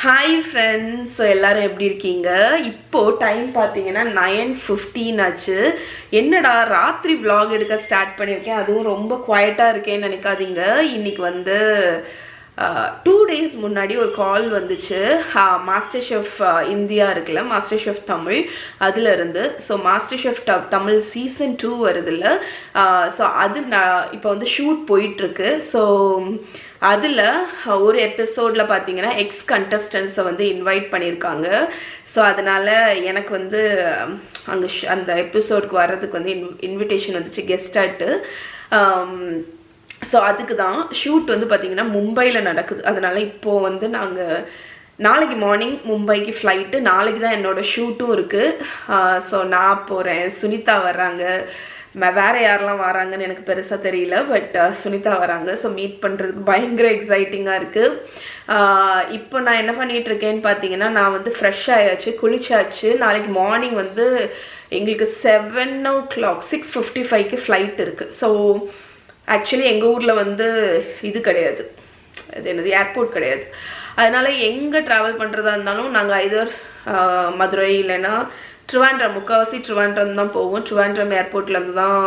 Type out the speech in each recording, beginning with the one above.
Hi friends. So எல்லோரும் எப்படி இருக்கீங்க? இப்போது டைம் பார்த்தீங்கன்னா 9:15 ஆச்சு. என்னடா ராத்திரி விலாக் எடுக்க ஸ்டார்ட் பண்ணியிருக்கேன், அதுவும் ரொம்ப குவாய்ட்டாக இருக்கேன்னு நினைக்காதீங்க. இன்றைக்கி வந்து 2 டேஸ் முன்னாடி ஒரு கால் வந்துச்சு. மாஸ்டர் ஷெஃப் இந்தியா இருக்குல்ல, மாஸ்டர் ஷெஃப் தமிழ், அதுலேருந்து. So master chef Tamil season 2 வருதுல்ல. ஸோ அது இப்போ வந்து ஷூட் போயிட்டுருக்கு. ஸோ அதில் ஒரு எபிசோடில் பார்த்தீங்கன்னா எக்ஸ் கண்டஸ்டன்ஸை வந்து இன்வைட் பண்ணியிருக்காங்க. ஸோ அதனால் எனக்கு வந்து அங்கே அந்த எபிசோடுக்கு வர்றதுக்கு வந்து இன்விடேஷன் வந்துச்சு கெஸ்டாட்டு. ஸோ அதுக்கு தான் ஷூட் வந்து பார்த்திங்கன்னா மும்பையில் நடக்குது. அதனால் இப்போது வந்து நாளைக்கு மார்னிங் மும்பைக்கு ஃப்ளைட்டு, நாளைக்கு தான் என்னோடய ஷூட்டும் இருக்குது. ஸோ நான் போகிறேன், சுனிதா வர்றாங்க, வேறு யாரெல்லாம் வராங்கன்னு எனக்கு பெருசாக தெரியல, பட் சுனிதா வராங்க. ஸோ மீட் பண்ணுறதுக்கு பயங்கர எக்ஸைட்டிங்காக இருக்குது. இப்போ நான் என்ன பண்ணிகிட்ருக்கேன்னு பார்த்தீங்கன்னா, நான் வந்து ஃப்ரெஷ் ஆயாச்சு, குளிச்சாச்சு. நாளைக்கு மார்னிங் வந்து எங்களுக்கு 6:55க்கு ஃப்ளைட் இருக்குது. ஸோ ஆக்சுவலி எங்கள் ஊரில் வந்து இது கிடையாது, அது என்னது, ஏர்போர்ட் கிடையாது. அதனால் எங்கே ட்ராவல் பண்ணுறதா இருந்தாலும் நாங்கள் ஐதர் மதுரை இல்லைன்னா ட்ரிவாண்ட்ரம், முக்கால்வாசி ட்ரிவாண்ட்ரம் தான் போவோம். ட்ரிவாண்ட்ரம் ஏர்போர்ட்லேருந்து தான்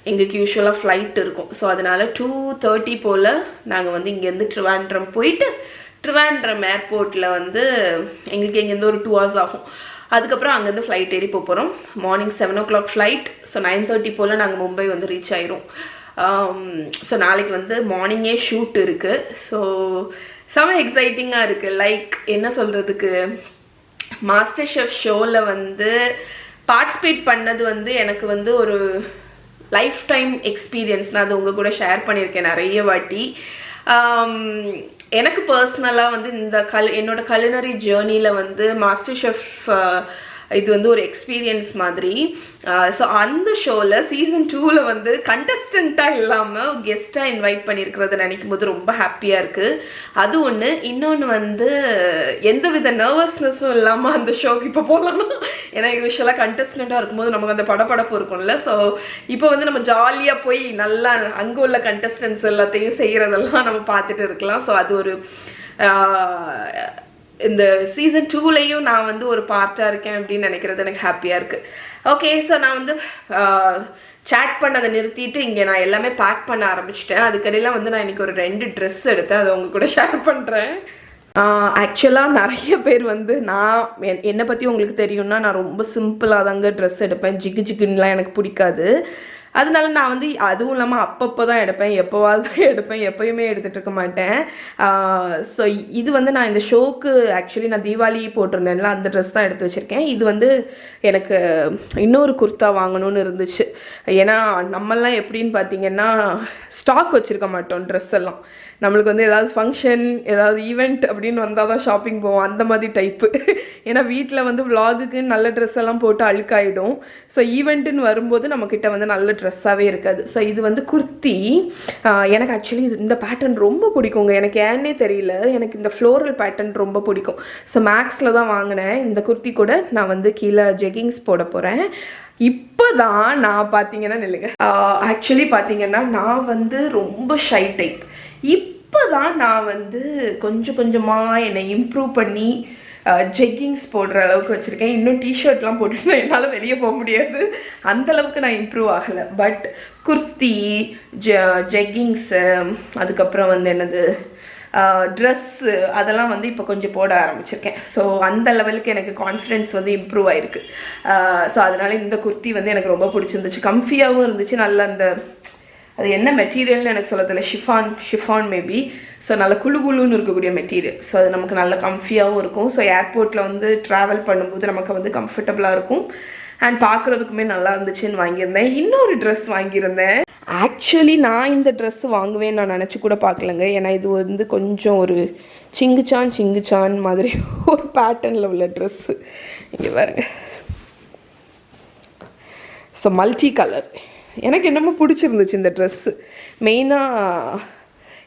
எங்களுக்கு யூஸ்வலாக ஃப்ளைட் இருக்கும். ஸோ அதனால் 2:30 போல் நாங்கள் வந்து இங்கேருந்து ட்ரிவாண்ட்ரம் போயிட்டு ட்ரிவாண்ட்ரம் ஏர்போர்ட்டில் வந்து எங்களுக்கு இங்கேருந்து ஒரு 2 hours ஆகும். அதுக்கப்புறம் அங்கேருந்து ஃப்ளைட் ஏறி போகிறோம். Morning 7 o'clock flight. ஸோ 9:30 போல் நாங்கள் மும்பை வந்து ரீச் ஆயிரும். ஸோ நாளைக்கு வந்து மார்னிங்கே ஷூட் இருக்குது. ஸோ செம எக்ஸைட்டிங்காக இருக்குது. லைக் என்ன சொல்கிறதுக்கு, மாஸ்டர் ஷெஃப் ஷோவில் வந்து பார்ட்டிசிபேட் பண்ணது வந்து எனக்கு வந்து ஒரு லைஃப் டைம் எக்ஸ்பீரியன்ஸ். நான் அது உங்கள் கூட ஷேர் பண்ணியிருக்கேன் நிறைய வாட்டி. எனக்கு பர்சனலாக வந்து என்னோட கலினரி ஜேர்னியில் வந்து மாஸ்டர் ஷெஃப் இது வந்து ஒரு எக்ஸ்பீரியன்ஸ் மாதிரி. ஸோ அந்த ஷோவில் சீசன் 2ல் வந்து கண்டஸ்டண்ட்டாக இல்லாமல் கெஸ்ட்டாக இன்வைட் பண்ணியிருக்கிறத நினைக்கும் போது ரொம்ப ஹாப்பியாக இருக்குது. அது ஒன்று. இன்னொன்று வந்து எந்தவித நர்வஸ்னஸும் இல்லாமல் அந்த ஷோக்கு இப்போ போகலாம்னா, ஏன்னா யூஸ்வலாக கண்டஸ்டண்ட்டாக இருக்கும்போது நமக்கு அந்த படப்படப்பு இருக்கும்ல. ஸோ இப்போ வந்து நம்ம ஜாலியாக போய் நல்லா அங்கே உள்ள கண்டஸ்டன்ஸ் எல்லாத்தையும் செய்கிறதெல்லாம் நம்ம பார்த்துட்டு இருக்கலாம். ஸோ அது ஒரு இந்த சீசன் 2லையும் நான் வந்து ஒரு பார்ட்டாக இருக்கேன் அப்படின்னு நினைக்கிறது எனக்கு ஹாப்பியாக இருக்குது. ஓகே, ஸோ நான் வந்து சேட் பண்ணதை நிறுத்திட்டு இங்கே நான் எல்லாமே பேக் பண்ண ஆரம்பிச்சிட்டேன். அதுக்கடையில் வந்து நான் இன்றைக்கி ஒரு 2 ட்ரெஸ் எடுத்தேன், அதை உங்கள் கூட ஷேர் பண்ணுறேன். ஆக்சுவலாக நிறைய பேர் வந்து என்னை பற்றி உங்களுக்கு தெரியும்னா, நான் ரொம்ப சிம்பிளாக தாங்க ட்ரெஸ் எடுப்பேன். ஜிகு ஜிகுன்னுலாம் எனக்கு பிடிக்காது. அதனால நான் வந்து அதுவும் இல்லாமல் அப்பப்போ தான் எடுப்பேன், எப்போவாது தான் எடுப்பேன், எப்போயுமே எடுத்துகிட்டு இருக்க மாட்டேன். ஸோ இது வந்து நான் இந்த ஷோக்கு ஆக்சுவலி நான் தீபாவளி போட்டிருந்தேன்ல, அந்த ட்ரெஸ் தான் எடுத்து வச்சுருக்கேன். இது வந்து எனக்கு இன்னொரு குர்த்தா வாங்கணும்னு இருந்துச்சு. ஏன்னா நம்மளாம் எப்படின்னு பார்த்தீங்கன்னா ஸ்டாக் வச்சுருக்க மாட்டோம் ட்ரெஸ் எல்லாம். நம்மளுக்கு வந்து ஏதாவது ஃபங்க்ஷன், ஏதாவது ஈவெண்ட் அப்படின்னு வந்தால் தான் ஷாப்பிங் போவோம், அந்த மாதிரி டைப்பு. ஏன்னா வீட்டில் வந்து விலாகுக்கு நல்ல ட்ரெஸ் எல்லாம் போட்டு அழுக்காயிடும். ஸோ ஈவெண்ட்டுன்னு வரும்போது நம்மக்கிட்ட வந்து நல்ல ட்ரெஸ்ஸாகவே இருக்காது. ஸோ இது வந்து குர்த்தி. எனக்கு ஆக்சுவலி இந்த பேட்டர்ன் ரொம்ப பிடிக்குங்க. எனக்கு ஏன்னே தெரியல, எனக்கு இந்த ஃப்ளோரல் பேட்டர்ன் ரொம்ப பிடிக்கும். ஸோ மேக்ஸில் தான் வாங்கினேன். இந்த குர்த்தி கூட நான் வந்து கீழே ஜெகிங்ஸ் போட போகிறேன். இப்போ தான் நான் பார்த்தீங்கன்னா நில்லுங்க, ஆக்சுவலி பார்த்தீங்கன்னா நான் வந்து ரொம்ப ஷை டைப். இப்போ தான் நான் வந்து கொஞ்சம் கொஞ்சமாக என்னை இம்ப்ரூவ் பண்ணி ஜெக்கிங்ஸ் போடுற அளவுக்கு வச்சுருக்கேன். இன்னும் டிஷர்ட்லாம் போட்டுட்டு என்னால் வெளியே போக முடியாது, அந்தளவுக்கு நான் இம்ப்ரூவ் ஆகலை. பட் குர்த்தி, ஜெக்கிங்ஸு, அதுக்கப்புறம் வந்து என்னது ட்ரெஸ்ஸு, அதெல்லாம் வந்து இப்போ கொஞ்சம் போட ஆரம்பிச்சிருக்கேன். ஸோ அந்த லெவலுக்கு எனக்கு கான்ஃபிடென்ஸ் வந்து இம்ப்ரூவ் ஆகிருக்கு. ஸோ அதனால் இந்த குர்த்தி வந்து எனக்கு ரொம்ப பிடிச்சிருந்துச்சு. கம்ஃபியாகவும் இருந்துச்சு. நல்ல அந்த அது என்ன மெட்டீரியல்னு எனக்கு சொல்ல தெரியல, ஷிஃபான் மேபி. ஸோ நல்ல குழுன்னு இருக்கக்கூடிய மெட்டீரியல். ஸோ அது நமக்கு நல்ல கம்ஃபியாகவும் இருக்கும். ஸோ ஏர்போர்ட்டில் வந்து ட்ராவல் பண்ணும்போது நமக்கு வந்து கம்ஃபர்டபுளாக இருக்கும். அண்ட் பார்க்குறதுக்குமே நல்லா இருந்துச்சுன்னு வாங்கியிருந்தேன். இன்னொரு ட்ரெஸ் வாங்கியிருந்தேன். ஆக்சுவலி நான் இந்த ட்ரெஸ்ஸு வாங்குவேன்னு நான் நினச்சி கூட பார்க்கலங்க. ஏன்னா இது வந்து கொஞ்சம் ஒரு சிங்குச்சான் மாதிரி ஒரு பேட்டர்னில் உள்ள ட்ரெஸ்ஸு. இங்கே பாருங்க. ஸோ மல்டி கலர் எனக்கு என்னமோ பிடிச்சிருந்துச்சு இந்த ட்ரெஸ்ஸு. மெயினாக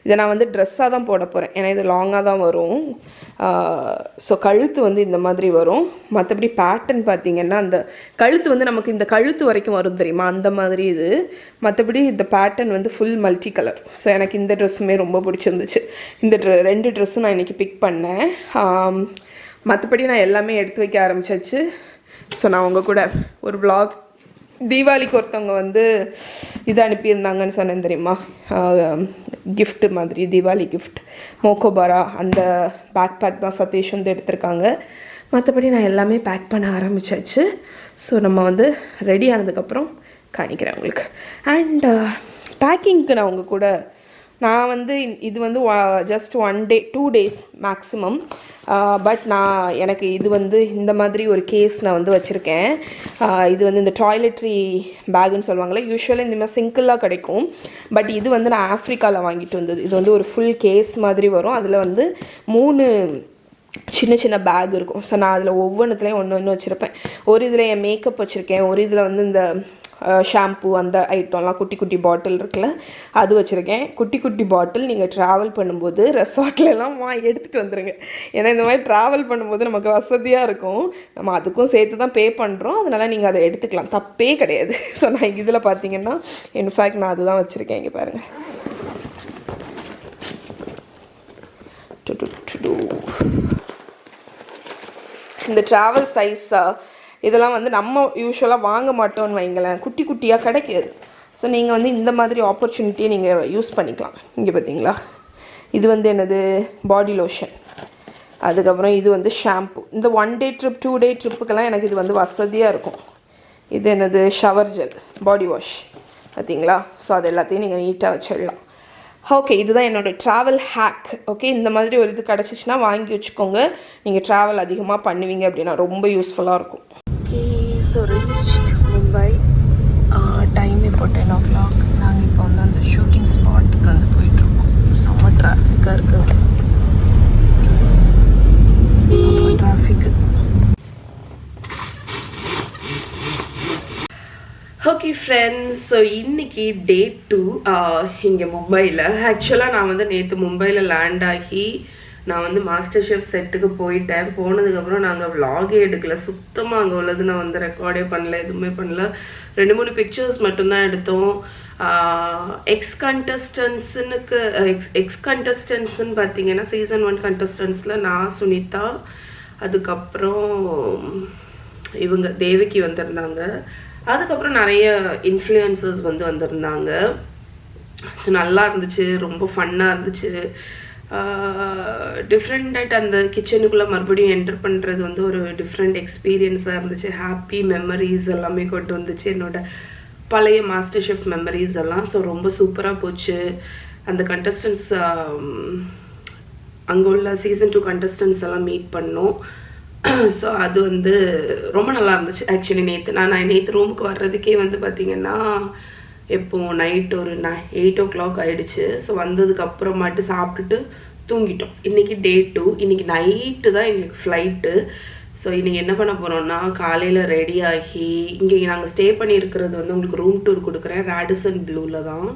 இதை நான் வந்து ட்ரெஸ்ஸாக தான் போட போகிறேன், ஏன்னா இது லாங்காக தான் வரும். ஸோ கழுத்து வந்து இந்த மாதிரி வரும். மற்றபடி பேட்டர்ன் பார்த்திங்கன்னா அந்த கழுத்து வந்து நமக்கு இந்த கழுத்து வரைக்கும் வரும் தெரியுமா, அந்த மாதிரி இது. மற்றபடி இந்த பேட்டர்ன் வந்து ஃபுல் மல்டி கலர். ஸோ எனக்கு இந்த ட்ரெஸ்ஸுமே ரொம்ப பிடிச்சிருந்துச்சு. இந்த 2 ட்ரெஸ்ஸும் நான் இன்றைக்கி பிக் பண்ணேன். மற்றபடி நான் எல்லாமே எடுத்து வைக்க ஆரம்பிச்சாச்சு. ஸோ நான் உங்கள் கூட ஒரு vlog தீபாவளிக்கு ஒருத்தவங்க வந்து இது அனுப்பியிருந்தாங்கன்னு சொன்னேன் தெரியுமா, கிஃப்ட்டு மாதிரி, தீபாவளி கிஃப்ட் மோக்கோபாரா, அந்த பேக் தான் சதீஷ் வந்து எடுத்திருக்காங்க. மற்றபடி நான் எல்லாமே பேக் பண்ண ஆரம்பிச்சாச்சு. ஸோ நம்ம வந்து ரெடி ஆனதுக்கப்புறம் காணிக்கிறேன் உங்களுக்கு. அண்ட் பேக்கிங்க்கு நான் உங்கள் கூட நான் வந்து இது வந்து just 1 day 2 days maximum. But எனக்கு இது வந்து இந்த மாதிரி ஒரு கேஸ் நான் வந்து வச்சுருக்கேன். இது வந்து இந்த டாய்லெட்ரி பேக்குன்னு சொல்லுவாங்களே, யூஸ்வலாக இந்த மாதிரி சிங்கிளாக கிடைக்கும். பட் இது வந்து நான் ஆஃப்ரிக்காவில் வாங்கிட்டு வந்தது. இது வந்து ஒரு ஃபுல் கேஸ் மாதிரி வரும். அதில் வந்து 3 சின்ன சின்ன பேக் இருக்கும். ஸோ நான் அதில் ஒவ்வொன்றுத்துலேயும் ஒன்று வச்சுருப்பேன். ஒரு இதில் என் மேக்கப் வச்சுருக்கேன், ஒரு இதில் வந்து இந்த ஷாம்பு அந்த ஐட்டம்லாம் குட்டி குட்டி பாட்டில் இருக்குல்ல அது வச்சுருக்கேன். குட்டி குட்டி பாட்டில் நீங்கள் ட்ராவல் பண்ணும்போது ரெசார்ட்லலாம் எடுத்துகிட்டு வந்துடுங்க. ஏன்னா இந்த மாதிரி ட்ராவல் பண்ணும்போது நமக்கு வசதியாக இருக்கும். நம்ம அதுக்கும் சேர்த்து தான் பே பண்ணுறோம், அதனால் நீங்கள் அதை எடுத்துக்கலாம், தப்பே கிடையாது. ஸோ நான் இதில் பார்த்தீங்கன்னா இன்ஃபேக்ட் நான் அதுதான் வச்சுருக்கேன். இங்கே பாருங்கள், இந்த ட்ராவல் சைஸாக இதெல்லாம் வந்து நம்ம யூஸ்வலாக வாங்க மாட்டோம்னு வைங்களேன், குட்டி குட்டியாக கிடைக்காது. ஸோ நீங்கள் வந்து இந்த மாதிரி ஆப்பர்ச்சுனிட்டியை நீங்கள் யூஸ் பண்ணிக்கலாம். இங்கே பார்த்தீங்களா, இது வந்து என்னது பாடி லோஷன், அதுக்கப்புறம் இது வந்து ஷாம்பு. இந்த 1 day ட்ரிப் 2 day ட்ரிப்புக்கெல்லாம் எனக்கு இது வந்து வசதியாக இருக்கும். இது என்னது ஷவர் ஜெல், பாடி வாஷ், பார்த்தீங்களா. ஸோ அது எல்லாத்தையும் நீங்கள் நீட்டாக வச்சிடலாம். ஓகே, இதுதான் என்னோடய ட்ராவல் ஹேக். ஓகே, இந்த மாதிரி ஒரு இது கிடச்சிச்சின்னா வாங்கி வச்சுக்கோங்க. நீங்கள் ட்ராவல் அதிகமாக பண்ணுவீங்க அப்படின்னா ரொம்ப யூஸ்ஃபுல்லாக இருக்கும். Okay, so reached Mumbai. Time இப்போ 10 o'clock. நாங்கள் இப்போ வந்து அந்த ஷூட்டிங் ஸ்பாட்டுக்கு வந்து போயிட்டுருக்கோம். செம்ம டிராஃபிக்காக இருக்குது, செம்ம டிராஃபிக்கு. ஓகே ஃப்ரெண்ட்ஸ், ஸோ இன்றைக்கி Day 2 இங்கே மும்பையில். ஆக்சுவலாக நான் வந்து நேற்று மும்பையில் லேண்ட் ஆகி நான் வந்து மாஸ்டர் ஷெஃப் செட்டுக்கு போயிட்டேன். போனதுக்கப்புறம் நாங்கள் விலாகே எடுக்கலை, சுத்தமாக அங்கே உள்ளது நான் வந்து ரெக்கார்டே பண்ணல, எதுவுமே பண்ணல. 2-3 பிக்சர்ஸ் மட்டும்தான் எடுத்தோம். எக்ஸ் கண்டஸ்டன்ஸ்ன்னு பார்த்தீங்கன்னா சீசன் 1 கண்டஸ்டன்ஸில் நான், சுனிதா, அதுக்கப்புறம் இவங்க தேவகி வந்திருந்தாங்க. அதுக்கப்புறம் நிறைய இன்ஃப்ளூயன்சர்ஸ் வந்து வந்திருந்தாங்க. ஸோ நல்லா இருந்துச்சு, ரொம்ப ஃபன்னாக இருந்துச்சு. டிஃப்ரெண்ட் அந்த கிச்சனுக்குள்ளே மறுபடியும் என்டர் பண்ணுறது வந்து ஒரு டிஃப்ரெண்ட் எக்ஸ்பீரியன்ஸாக இருந்துச்சு. ஹாப்பி மெமரிஸ் எல்லாமே கொண்டு வந்துச்சு, என்னோட பழைய மாஸ்டர் ஷெஃப் மெமரிஸ் எல்லாம். ஸோ ரொம்ப சூப்பராக போச்சு. அந்த கண்டஸ்டன்ஸ் அங்கே உள்ள சீசன் 2 கண்டஸ்டன்ஸ் எல்லாம் மீட் பண்ணோம். ஸோ அது வந்து ரொம்ப நல்லா இருந்துச்சு. ஆக்சுவலி நேற்று ரூமுக்கு வர்றதுக்கே வந்து பார்த்திங்கன்னா எப்போ நைட் ஒரு 8 o'clock ஆகிடுச்சு. ஸோ வந்ததுக்கப்புறமாட்டு சாப்பிட்டுட்டு தூங்கிட்டோம். இன்றைக்கி Day 2, இன்றைக்கி நைட்டு தான் எங்களுக்கு ஃப்ளைட்டு. ஸோ இன்றைக்கி என்ன பண்ண போகிறோம்னா, காலையில் ரெடி ஆகி இங்கே நாங்கள் ஸ்டே பண்ணியிருக்கிறது வந்து உங்களுக்கு ரூம் டூர் கொடுக்குறேன், ராடிசன் ப்ளூவில் தான்.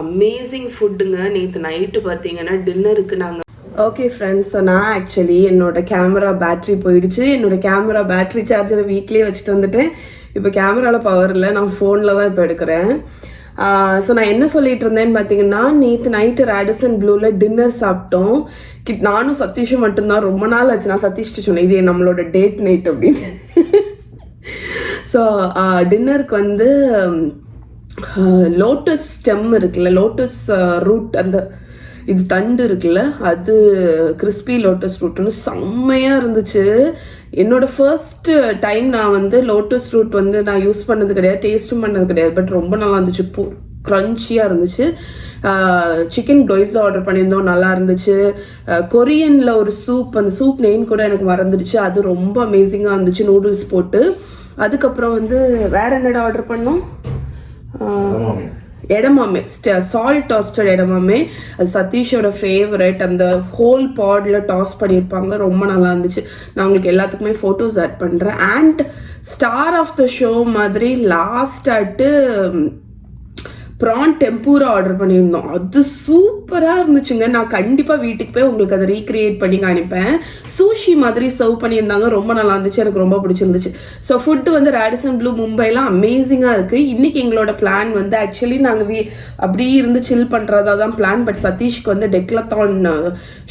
அமேசிங் ஃபுட்டுங்க. நேற்று நைட்டு பார்த்தீங்கன்னா டின்னருக்கு நாங்கள் ஓகே ஃப்ரெண்ட்ஸ், ஸோ நான் ஆக்சுவலி என்னோடய கேமரா பேட்ரி போயிடுச்சு. என்னோடய கேமரா பேட்ரி சார்ஜரை வீட்லேயே வச்சுட்டு வந்துட்டேன். இப்போ கேமராவில் பவர் இல்லை, நான் ஃபோனில் தான் இப்போ எடுக்கிறேன். ஸோ நான் என்ன சொல்லிட்டு இருந்தேன்னு பார்த்தீங்கன்னா, நேற்று நைட்டு ராடிசன் ப்ளூவில் டின்னர் சாப்பிட்டோம். நானும் சதீஷும் மட்டும்தான். ரொம்ப நாள் ஆச்சு. நான் சதீஷ்ட்டு சொன்னேன் இது நம்மளோட டேட் நைட் அப்படின்னு. ஸோ டின்னருக்கு வந்து லோட்டஸ் ஸ்டெம் இருக்குல்ல, லோட்டஸ் ரூட், அந்த இது தண்டு இருக்குல்ல, அது கிறிஸ்பி லோட்டஸ் ரூட்னு செம்மையாக இருந்துச்சு. என்னோடய ஃபர்ஸ்ட் டைம் நான் வந்து லோட்டஸ் ரூட் வந்து நான் யூஸ் பண்ணது கிடையாது, டேஸ்ட்டும் பண்ணது கிடையாது. பட் ரொம்ப நல்லா இருந்துச்சு, க்ரன்ச்சியாக இருந்துச்சு. சிக்கன் க்ளோய்ஸா ஆர்டர் பண்ணியிருந்தோம், நல்லா இருந்துச்சு. கொரியனில் ஒரு சூப், அந்த சூப் நேம் கூட எனக்கு மறந்துடுச்சு, அது ரொம்ப அமேசிங்காக இருந்துச்சு, நூடுல்ஸ் போட்டு. அதுக்கப்புறம் வந்து வேறு என்னடா ஆர்டர் பண்ணோம், எடமாமே, சால்ட் டாஸ்டட் எடமாமே. அது சதீஷோட ஃபேவரட். அந்த ஹோல் பாடில் டாஸ் பண்ணியிருப்பாங்க, ரொம்ப நல்லா இருந்துச்சு. நான் உங்களுக்கு எல்லாத்துக்குமே ஃபோட்டோஸ் ஆட் பண்ணுறேன். And star of the show மாதிரி லாஸ்ட் ஆட்டு ப்ரான் டெம்பூரா ஆர்டர் பண்ணியிருந்தோம். அது சூப்பராக இருந்துச்சுங்க. நான் கண்டிப்பாக வீட்டுக்கு போய் உங்களுக்கு அதை ரீக்ரியேட் பண்ணி காணிப்பேன். சூஷி மாதிரி சர்வ் பண்ணியிருந்தாங்க. ரொம்ப நல்லா இருந்துச்சு, எனக்கு ரொம்ப பிடிச்சிருந்துச்சு. ஸோ ஃபுட்டு வந்து ரேடிசன் ப்ளூ மும்பைலாம் அமேசிங்காக இருக்குது. இன்றைக்கி எங்களோட பிளான் வந்து ஆக்சுவலி நாங்கள் அப்படியே இருந்து சில் பண்ணுறதா தான் பிளான். பட் சதீஷ்க்கு வந்து டெக்லத்தான்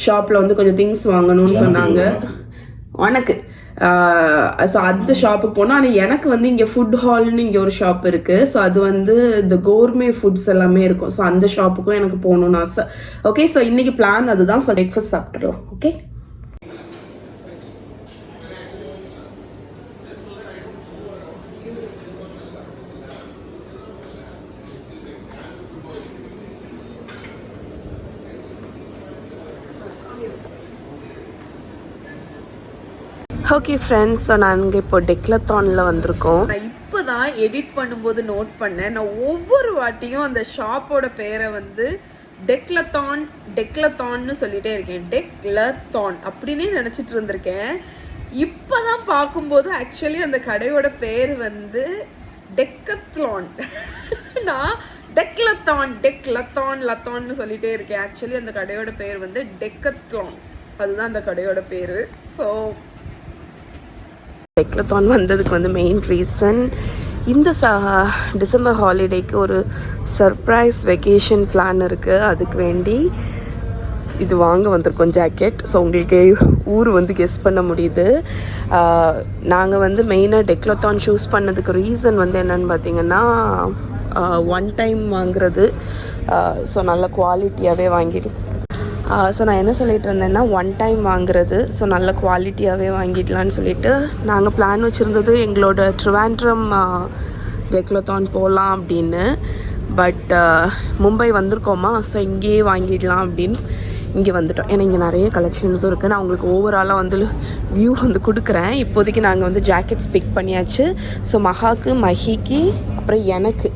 ஷாப்பில் வந்து கொஞ்சம் திங்ஸ் வாங்கணும்னு சொன்னாங்க. உனக்கு ஸோ அந்த ஷாப்புக்கு போனால். ஆனால் எனக்கு வந்து இங்கே ஃபுட் ஹால்னு இங்கே ஒரு ஷாப் இருக்குது. ஸோ அது வந்து இந்த கோர்மே ஃபுட்ஸ் எல்லாமே இருக்கும். ஸோ அந்த ஷாப்புக்கும் எனக்கு போகணுன்னு ஆசை. ஓகே, ஸோ இன்றைக்கி பிளான் அதுதான். ஃபர்ஸ்ட் பிரேக்ஃபாஸ்ட் சாப்பிட்றலாம். ஓகே, ஓகே ஃப்ரெண்ட்ஸ், ஸோ நாங்கள் இப்போ டெக்லத்தானில் வந்திருக்கோம். நான் இப்போ தான் எடிட் பண்ணும்போது நோட் பண்ணேன், நான் ஒவ்வொரு வாட்டியும் அந்த ஷாப்போட பேரை வந்து டெக்லத்தான்னு சொல்லிட்டே இருக்கேன். டெக்லத்தான் அப்படின்னே நினச்சிட்டு இருந்திருக்கேன். இப்போ தான் பார்க்கும்போது ஆக்சுவலி அந்த கடையோட பேர் வந்து டெக்கத்லான். நான் லத்தான்னு சொல்லிட்டே இருக்கேன். ஆக்சுவலி அந்த கடையோட பேர் வந்து டெக்கத்லான். அதுதான் அந்த கடையோட பேர். ஸோ டெக்லத்தான் வந்ததுக்கு வந்து மெயின் ரீசன், இந்த டிசம்பர் ஹாலிடேக்கு ஒரு சர்ப்ரைஸ் வெக்கேஷன் பிளான் இருக்குது. அதுக்கு வேண்டி இது வாங்க வந்திருக்கோம் ஜாக்கெட். ஸோ உங்களுக்கு ஊர் வந்து கெஸ் பண்ண முடியுது. நாங்கள் வந்து மெயினாக டெக்லத்தான் சூஸ் பண்ணதுக்கு ரீசன் வந்து என்னென்னு பார்த்தீங்கன்னா, ஒன் டைம் வாங்குறது. ஸோ நல்ல குவாலிட்டியாகவே வாங்கிடலாம். ஸோ நான் என்ன சொல்லிட்டு இருந்தேன்னா, ஒன் டைம் வாங்குறது, ஸோ நல்ல குவாலிட்டியாகவே வாங்கிடலான்னு சொல்லிட்டு நாங்கள் பிளான் வச்சுருந்தது எங்களோட ட்ரிவாண்ட்ரம் டெக்லத்தான் போகலாம் அப்படின்னு. பட் மும்பை வந்திருக்கோமா, ஸோ இங்கேயே வாங்கிடலாம் அப்படின்னு இங்கே வந்துட்டோம். ஏன்னா இங்கே நிறைய கலெக்ஷன்ஸும் இருக்குது. நான் உங்களுக்கு ஓவராலாக வந்து வியூ வந்து கொடுக்குறேன். இப்போதைக்கு நாங்கள் வந்து ஜாக்கெட்ஸ் பிக் பண்ணியாச்சு. ஸோ மஹாக்கு, மஹிக்கு, அப்புறம் எனக்கு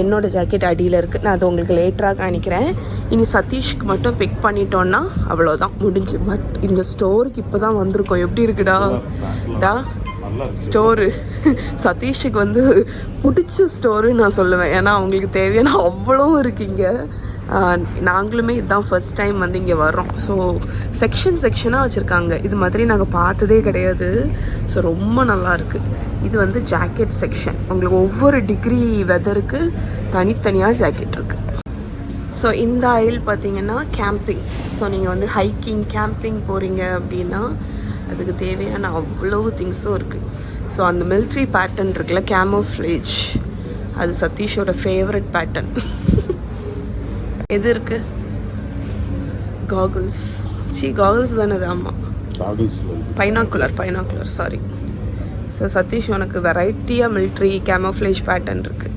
என்னோடய ஜாக்கெட் அடியில் இருக்குது. நான் அதை உங்களுக்கு லேட்டராக காணிக்கிறேன். இனி சதீஷ்க்கு மட்டும் பிக் பண்ணிட்டோன்னா அவ்வளோதான், முடிஞ்சு. பட் இந்த ஸ்டோருக்கு இப்போ தான் வந்திருக்கோம். எப்படி இருக்குடா ஸ்டோரு? சதீஷுக்கு வந்து பிடிச்ச ஸ்டோருன்னு நான் சொல்லுவேன். ஏன்னா அவங்களுக்கு தேவையான அவ்வளோ இருக்குங்க. நாங்களுமே இதுதான் ஃபர்ஸ்ட் டைம் வந்து இங்கே வர்றோம். ஸோ செக்ஷனாக வச்சுருக்காங்க. இது மாதிரி நாங்கள் பார்த்ததே கிடையாது. ஸோ ரொம்ப நல்லாயிருக்கு. இது வந்து ஜாக்கெட் செக்ஷன். உங்களுக்கு ஒவ்வொரு டிகிரி வெதருக்கு தனித்தனியாக ஜாக்கெட் இருக்குது. ஸோ இந்த ஆயில் பார்த்தீங்கன்னா கேம்பிங். ஸோ நீங்கள் வந்து ஹைக்கிங், கேம்பிங் போகிறீங்க அப்படின்னா அதுக்கு தேவையான அவ்வளோ திங்ஸும் இருக்குது. ஸோ அந்த மிலிட்ரி பேட்டர்ன் இருக்குல்ல, கேமோஃப்ளேஜ், அது சதீஷோட ஃபேவரட் பேட்டர்ன். எது இருக்கு? காகுல்ஸ் தானே அது? ஆமாம், பைனாக்குலர் சாரி. ஸோ சதீஷ் உனக்கு வெரைட்டியாக மிலிட்ரி கேமோஃப்ளேஜ் பேட்டர்ன் இருக்குது.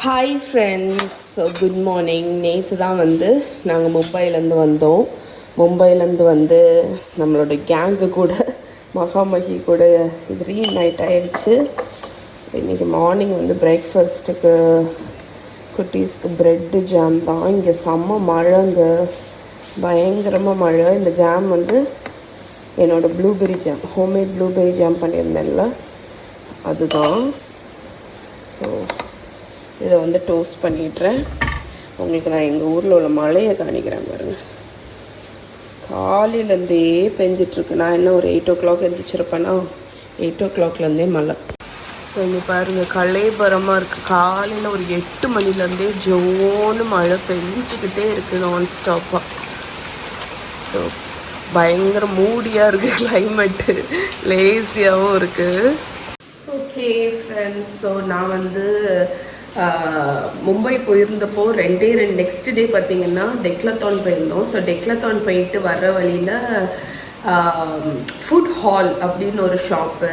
Hi friends, so good morning. நேற்று தான் வந்து நாங்கள் மும்பைலேருந்து வந்தோம். மும்பைலேருந்து வந்து நம்மளோட கேங்கு கூட, மகாமகி கூட இது ரீயூனைட் ஆயிடுச்சு. ஸோ இன்றைக்கி மார்னிங் வந்து பிரேக்ஃபாஸ்ட்டுக்கு குட்டீஸ்க்கு ப்ரெட்டு ஜாம் தான். இங்கே செம்ம மழை, இங்கே பயங்கரமாக மழை. இந்த ஜாம் வந்து என்னோடய blueberry jam, homemade blueberry jam பண்ணியிருந்தேன்ல, அதுதான். ஸோ இதை வந்து டோஸ்ட் பண்ணிடுறேன். உங்களுக்கு நான் எங்கள் ஊரில் உள்ள மழையை காணிக்கிறேன் பாருங்கள். காலையிலேருந்தே பெஞ்சிட்ருக்கு. நான் என்ன ஒரு 8 o'clock எழுந்திரிச்சிருப்பேன்னா, 8 o'clockலேருந்தே மழை. ஸோ இங்கே பாருங்கள், கலைபரமாக இருக்குது. காலையில் ஒரு 8 மணிலேருந்தே ஜோன்னு மழை பெஞ்சிக்கிட்டே இருக்குது நான்ஸ்டாப்பாக. ஸோ பயங்கர மூடியாக இருக்குது கிளைமேட்டு, லேசியாகவும் இருக்குது. ஓகே ஃப்ரெண்ட்ஸ், ஸோ நான் வந்து மும்பை போயிருந்தப்போ 2 நெக்ஸ்ட் டே பார்த்தீங்கன்னா டெக்லத்தான் போயிருந்தோம். ஸோ டெக்லத்தான் போயிட்டு வர்ற வழியில் ஃபுட் ஹால் அப்படின்னு ஒரு ஷாப்பு.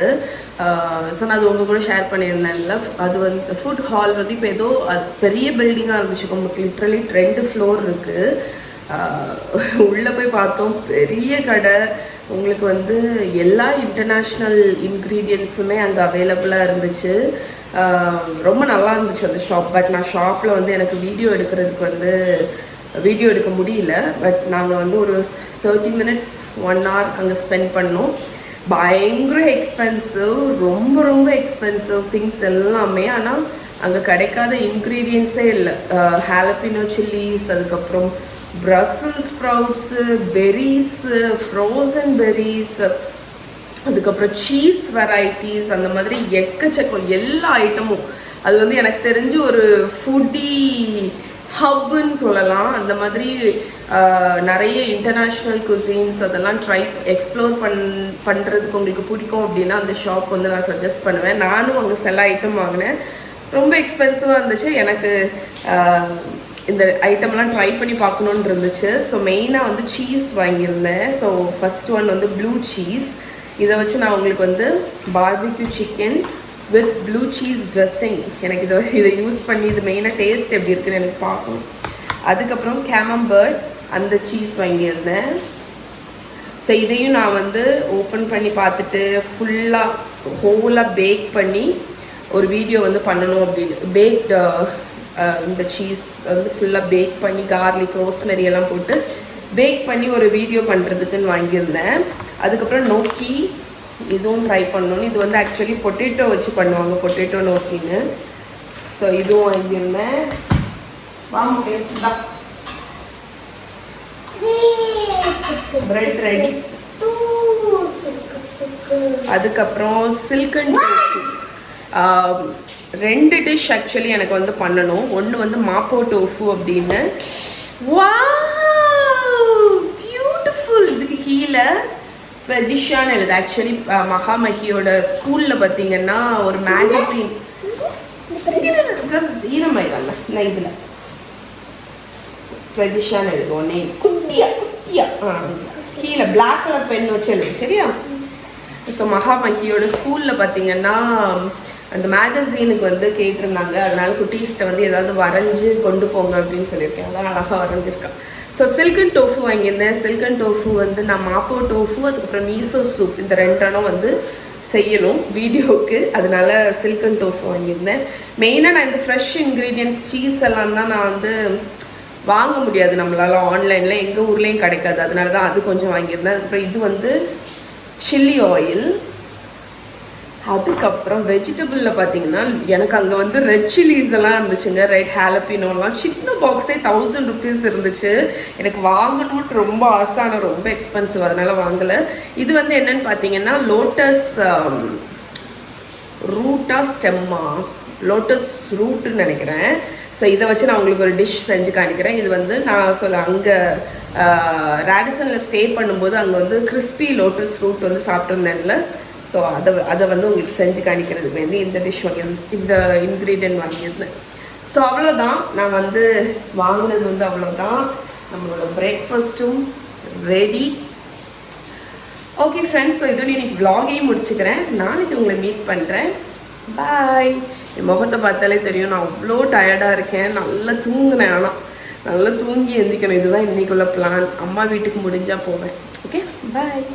ஸோ நான் அது உங்கள் கூட ஷேர் பண்ணியிருந்தேன்ல. அது வந்து ஃபுட் ஹால் வந்து இப்போ ஏதோ அது பெரிய பில்டிங்காக இருந்துச்சு. உங்களுக்கு லிட்ரலி 2 ஃப்ளோர் இருக்குது. உள்ளே போய் பார்த்தோம், பெரிய கடை. உங்களுக்கு வந்து எல்லா இன்டர்நேஷ்னல் இன்க்ரீடியன்ஸுமே அங்கே அவைலபிளாக இருந்துச்சு. ரொம்ப நல்லா இருந்துச்சு அந்த ஷாப். பட் நான் ஷாப்பில் வந்து எனக்கு வீடியோ எடுக்க முடியல. பட் நாங்கள் வந்து ஒரு 30 minutes 1 hour அங்கே ஸ்பெண்ட் பண்ணோம். பயங்கர எக்ஸ்பென்சிவ், ரொம்ப எக்ஸ்பென்சிவ் திங்ஸ் எல்லாமே. ஆனால் அங்கே கிடைக்காத இன்க்ரீடியன்ஸே இல்லை. ஹாலபினோ சில்லிஸ், அதுக்கப்புறம் பிரசல்ஸ் ஸ்ப்ரவுட்ஸு, பெரிஸு, ஃப்ரோசன் பெரிஸ், அதுக்கப்புறம் சீஸ் வெரைட்டிஸ், அந்த மாதிரி எக்கச்சக்கம் எல்லா ஐட்டமும். அது வந்து எனக்கு தெரிஞ்சு ஒரு ஃபுட்டி ஹப்புன்னு சொல்லலாம். அந்த மாதிரி நிறைய இன்டர்நேஷ்னல் குசின்ஸ் அதெல்லாம் எக்ஸ்ப்ளோர் பண்ணுறதுக்கு உங்களுக்கு பிடிக்கும் அப்படின்னா அந்த ஷாப் வந்து நான் சஜஸ்ட் பண்ணுவேன். நானும் அங்கே சில ஐட்டம் வாங்கினேன். ரொம்ப எக்ஸ்பென்சிவாக இருந்துச்சு. எனக்கு இந்த ஐட்டம்லாம் ட்ரை பண்ணி பார்க்கணுன்னு இருந்துச்சு. ஸோ மெயினாக வந்து சீஸ் வாங்கியிருந்தேன். ஸோ ஃபஸ்ட் ஒன் வந்து ப்ளூ சீஸ். இதை வச்சு நான் உங்களுக்கு வந்து barbecue chicken with blue cheese dressing, எனக்கு இதை யூஸ் பண்ணி இது மெயினாக டேஸ்ட் எப்படி இருக்குன்னு எனக்கு பார்க்கணும். அதுக்கப்புறம் கேமம்பர்ட் அந்த சீஸ் வாங்கியிருந்தேன். ஸோ இதையும் நான் வந்து ஓப்பன் பண்ணி பார்த்துட்டு ஹோலாக பேக் பண்ணி ஒரு வீடியோ வந்து பண்ணணும் அப்படின்னு. இந்த சீஸ் வந்து ஃபுல்லாக பேக் பண்ணி கார்லிக், ரோஸ்மெரி எல்லாம் போட்டு பேக் பண்ணி ஒரு வீடியோ பண்ணுறதுக்குன்னு வாங்கியிருந்தேன். அதுக்கப்புறம் நோக்கி இதுவும் ட்ரை பண்ணணும். இது வந்து ஆக்சுவலி பொட்டேட்டோ வச்சு பண்ணுவாங்க, பொட்டேட்டோ நோக்கின்னு. ஸோ இதுவும் வாங்கியிருந்தேன். Bread ready. அதுக்கப்புறம் சில்கன் டோஃபு. 2 டிஷ் ஆக்சுவலி எனக்கு வந்து பண்ணணும். ஒன்று வந்து மாப்போ டோஃபு அப்படின்னு. பியூட்டிஃபுல். இதுக்கு கீழே வெஜிஷான்னு எழுது. ஆக்சுவலி மகாமகியோட ஸ்கூலில் பார்த்தீங்கன்னா ஒரு மேகசின் ஈரமாயிரல்ல நான் இதில் வெஜிஷான்னு எழுதுவோம். நேம் குட்டியா கீழே பிளாக் கலர் பென் வச்சு எழுது, சரியா? ஸோ மகாமகியோட ஸ்கூலில் பார்த்தீங்கன்னா அந்த மேகசீனுக்கு வந்து கேட்டிருந்தாங்க. அதனால குட்டீஸ்ட்டை வந்து ஏதாவது வரைஞ்சி கொண்டு போங்க அப்படின்னு சொல்லியிருக்கேன். அதான் அழகாக வரைஞ்சிருக்கான். ஸோ சில்கன் டோஃபு வாங்கியிருந்தேன். சில்கன் டோஃபு வந்து நான் மாப்போ டோஃபு, அதுக்கப்புறம் மீசோ சூப், இந்த 2 வந்து செய்யணும் வீடியோவுக்கு. அதனால சில்கன் டோஃபு வாங்கியிருந்தேன். மெயினாக நான் இந்த ஃப்ரெஷ் இன்க்ரீடியன்ட்ஸ் சீஸ் எல்லாம் தான் நான் வந்து வாங்க முடியாது நம்மளால் ஆன்லைனில், எங்கள் ஊர்லேயும் கிடைக்காது. அதனால தான் அது கொஞ்சம் வாங்கியிருந்தேன். அதுக்கப்புறம் இது வந்து சில்லி ஆயில். அதுக்கப்புறம் வெஜிடபிளில் பார்த்தீங்கன்னா எனக்கு அங்கே வந்து ரெட் சில்லிஸ் எல்லாம் இருந்துச்சுங்க. ரெட் ஹாலபினோலாம் சின்ன பாக்ஸே 1000 rupees இருந்துச்சு. எனக்கு வாங்கணும்னு ரொம்ப ஆசை, ஆனால் ரொம்ப எக்ஸ்பென்சிவ், அதனால் வாங்கலை. இது வந்து என்னென்னு பார்த்தீங்கன்னா லோட்டஸ் ரூட்டுன்னு நினைக்கிறேன். ஸோ இதை வச்சு நான் உங்களுக்கு ஒரு டிஷ் செஞ்சு காணிக்கிறேன். இது வந்து நான் அங்கே ரேடிசனில் ஸ்டே பண்ணும்போது அங்கே வந்து கிறிஸ்பி லோட்டஸ் ரூட் வந்து சாப்பிட்ருந்தேன்ல. ஸோ அதை வந்து உங்களுக்கு செஞ்சு காணிக்கிறதுக்கு வந்து இந்த டிஷ் இந்த இன்க்ரீடியன்ட் வாங்கியிருந்தேன். ஸோ அவ்வளோதான். நான் வந்து வாங்கினது வந்து அவ்வளோதான். நம்மளோட பிரேக்ஃபாஸ்ட்டும் ரெடி. ஓகே ஃப்ரெண்ட்ஸ், ஸோ இதோட இன்னைக்கு vlog-ஐயும் முடிச்சுக்கிறேன். நாளைக்கு உங்களை மீட் பண்ணுறேன். பாய். என் முகத்தை பார்த்தாலே தெரியும் நான் அவ்வளோ டயர்டாக இருக்கேன். நல்லா தூங்கினேன். ஆனால் நல்லா தூங்கி எந்திக்கணும். இதுதான் இன்றைக்குள்ள பிளான். அம்மா வீட்டுக்கு முடிஞ்சால் போவேன். ஓகே, பாய்.